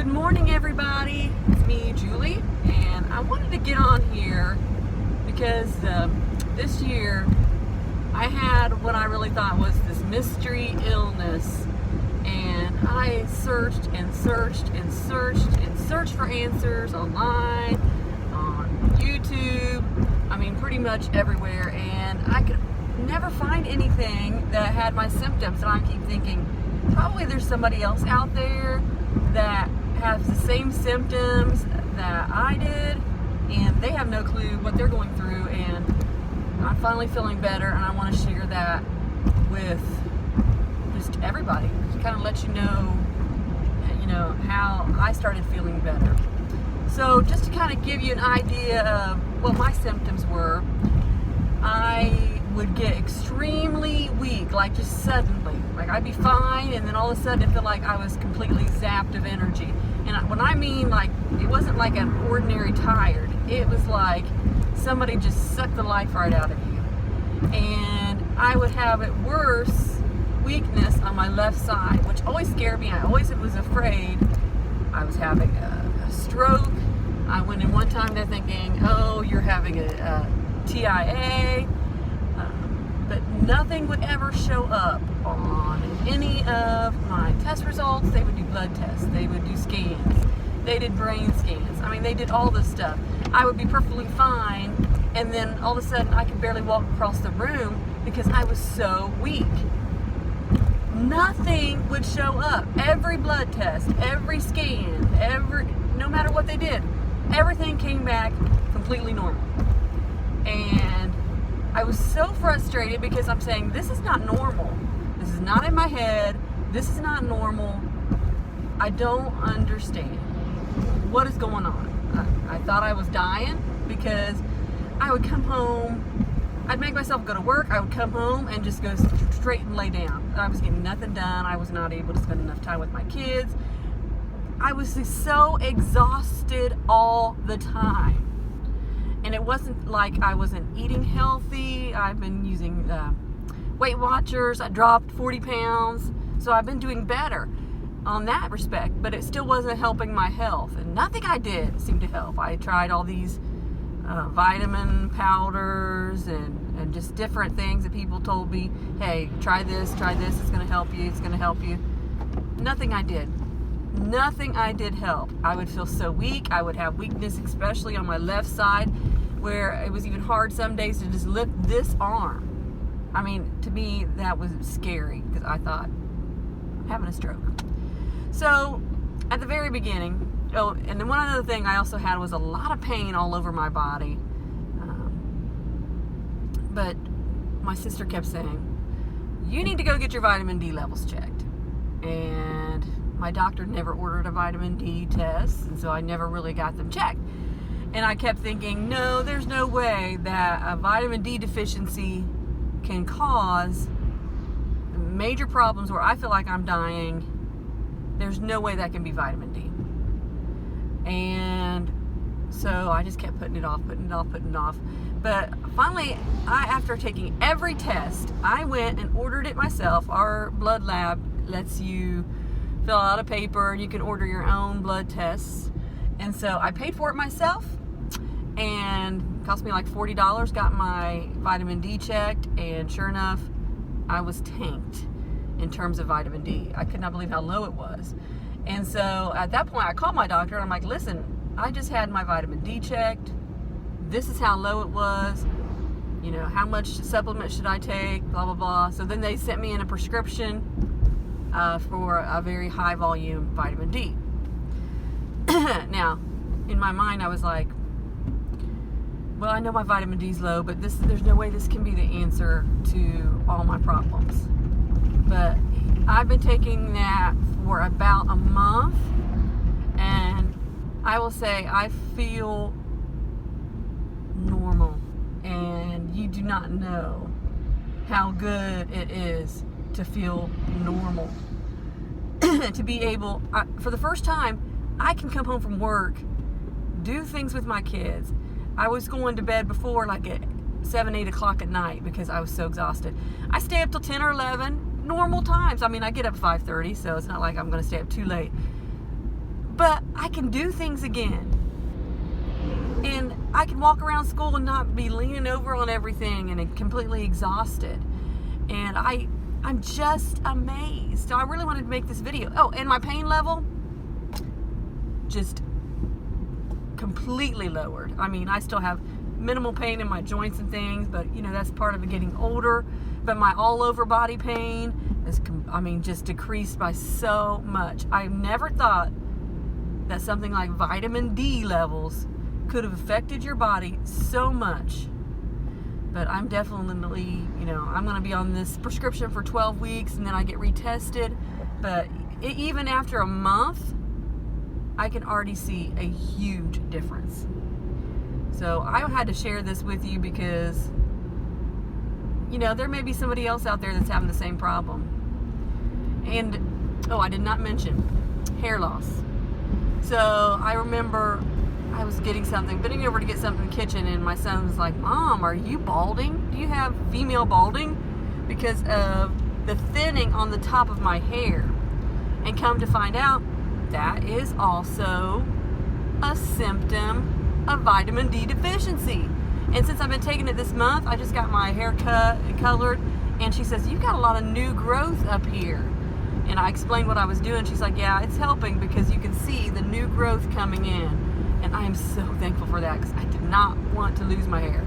Good morning, everybody. It's me, Julie, and I wanted to get on here because this year I had what I really thought was this mystery illness, and I searched and searched and searched and searched for answers online, on YouTube, pretty much everywhere, and I could never find anything that had my symptoms. And I keep thinking, probably there's somebody else out there that has the same symptoms that I did, and they have no clue what they're going through, and I'm finally feeling better, and I want to share that with just everybody, to kind of let you know how I started feeling better. So just to kind of give you an idea of what my symptoms were, I would get extremely weak, like just suddenly. Like I'd be fine, and then all of a sudden it felt like I was completely zapped of energy. And when I mean, like, it wasn't like an ordinary tired. It was like somebody just sucked the life right out of you. And I would have it worse, weakness on my left side, which always scared me. I always was afraid I was having a stroke. I went in one time there thinking, oh, you're having a TIA. But nothing would ever show up on any of my test results. They would do blood tests. They would do scans. They did brain scans. They did all this stuff. I would be perfectly fine, and then all of a sudden I could barely walk across the room because I was so weak. Nothing would show up. Every blood test, every scan, no matter what they did, everything came back completely normal. And I was so frustrated because I'm saying, this is not normal. This is not in my head. This is not normal. I don't understand what is going on. I thought I was dying because I would come home, I'd make myself go to work, I would come home and just go straight and lay down. I was getting nothing done. I was not able to spend enough time with my kids. I was just so exhausted all the time. And it wasn't like I wasn't eating healthy. I've been using Weight Watchers. I dropped 40 pounds. So I've been doing better on that respect. But it still wasn't helping my health. And nothing I did seemed to help. I tried all these vitamin powders and just different things that people told me, hey, try this, it's going to help you, it's going to help you. Nothing I did. Nothing I did help. I would feel so weak. I would have weakness, especially on my left side, where it was even hard some days to just lift this arm. To me, that was scary because I thought, I'm having a stroke. So, at the very beginning, and then one other thing I also had was a lot of pain all over my body. But my sister kept saying, you need to go get your vitamin D levels checked. And my doctor never ordered a vitamin D test, and so I never really got them checked. And I kept thinking, no, there's no way that a vitamin D deficiency can cause major problems where I feel like I'm dying. There's no way that can be vitamin D. And so I just kept putting it off. But finally, after taking every test, I went and ordered it myself. Our blood lab lets you fill out a paper, and you can order your own blood tests. And so I paid for it myself, and it cost me like $40. Got my vitamin D checked, and sure enough, I was tanked in terms of vitamin D. I could not believe how low it was. And so at that point, I called my doctor, and I'm like, listen, I just had my vitamin D checked. This is how low it was. How much supplement should I take? Blah, blah, blah. So then they sent me in a prescription for a very high volume vitamin D. Now, in my mind, I was like, well, I know my vitamin D's low, but there's no way this can be the answer to all my problems. But I've been taking that for about a month, and I will say I feel normal, and you do not know how good it is to feel normal. To be able, for the first time, I can come home from work, do things with my kids. I was going to bed before like at 7, 8 o'clock at night because I was so exhausted. I stay up till 10 or 11, normal times. I get up at 5:30, so it's not like I'm going to stay up too late. but I can do things again. And I can walk around school and not be leaning over on everything and completely exhausted. And I'm just amazed. So I really wanted to make this video. Oh, and my pain level just completely lowered. I mean, I still have minimal pain in my joints and things, but you know, that's part of it getting older. But my all over body pain is, just decreased by so much. I never thought that something like vitamin D levels could have affected your body so much. But I'm definitely, I'm going to be on this prescription for 12 weeks and then I get retested. But even after a month, I can already see a huge difference. So I had to share this with you because, there may be somebody else out there that's having the same problem. And, I did not mention hair loss. So I remember I was bending over to get something in the kitchen, and my son was like, "Mom, are you balding? Do you have female balding?" Because of the thinning on the top of my hair. And come to find out, that is also a symptom of vitamin D deficiency. And since I've been taking it this month, I just got my hair cut and colored, and she says, "You've got a lot of new growth up here." And I explained what I was doing. She's like, "Yeah, it's helping because you can see the new growth coming in." And I am so thankful for that because I did not want to lose my hair.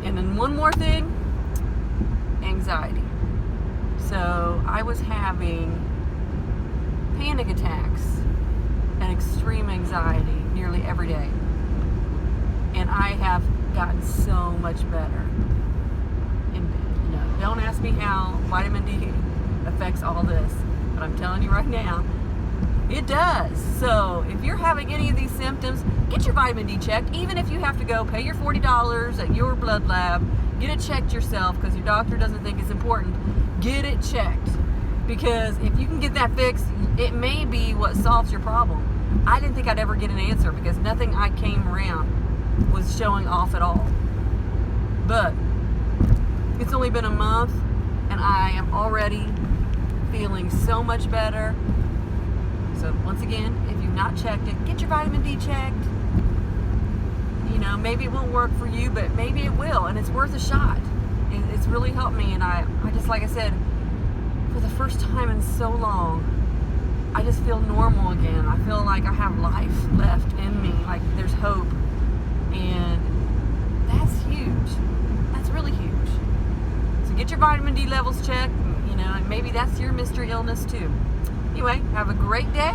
And then one more thing, anxiety. So I was having panic attacks and extreme anxiety nearly every day. And I have gotten so much better. And don't ask me how vitamin D affects all this, but I'm telling you right now, it does. So if you're having any of these symptoms, get your vitamin D checked. Even if you have to go pay your $40 at your blood lab, get it checked yourself because your doctor doesn't think it's important. Get it checked. Because if you can get that fixed, it may be what solves your problem. I didn't think I'd ever get an answer because nothing I came around was showing off at all. But it's only been a month and I am already feeling so much better. So once again, if you've not checked it, get your vitamin D checked. Maybe it won't work for you, but maybe it will, and it's worth a shot. It's really helped me, and I just, like I said, for the first time in so long, I just feel normal again. I feel like I have life left in me, like there's hope, and that's huge. That's really huge. So get your vitamin D levels checked, and maybe that's your mystery illness too. Anyway, have a great day.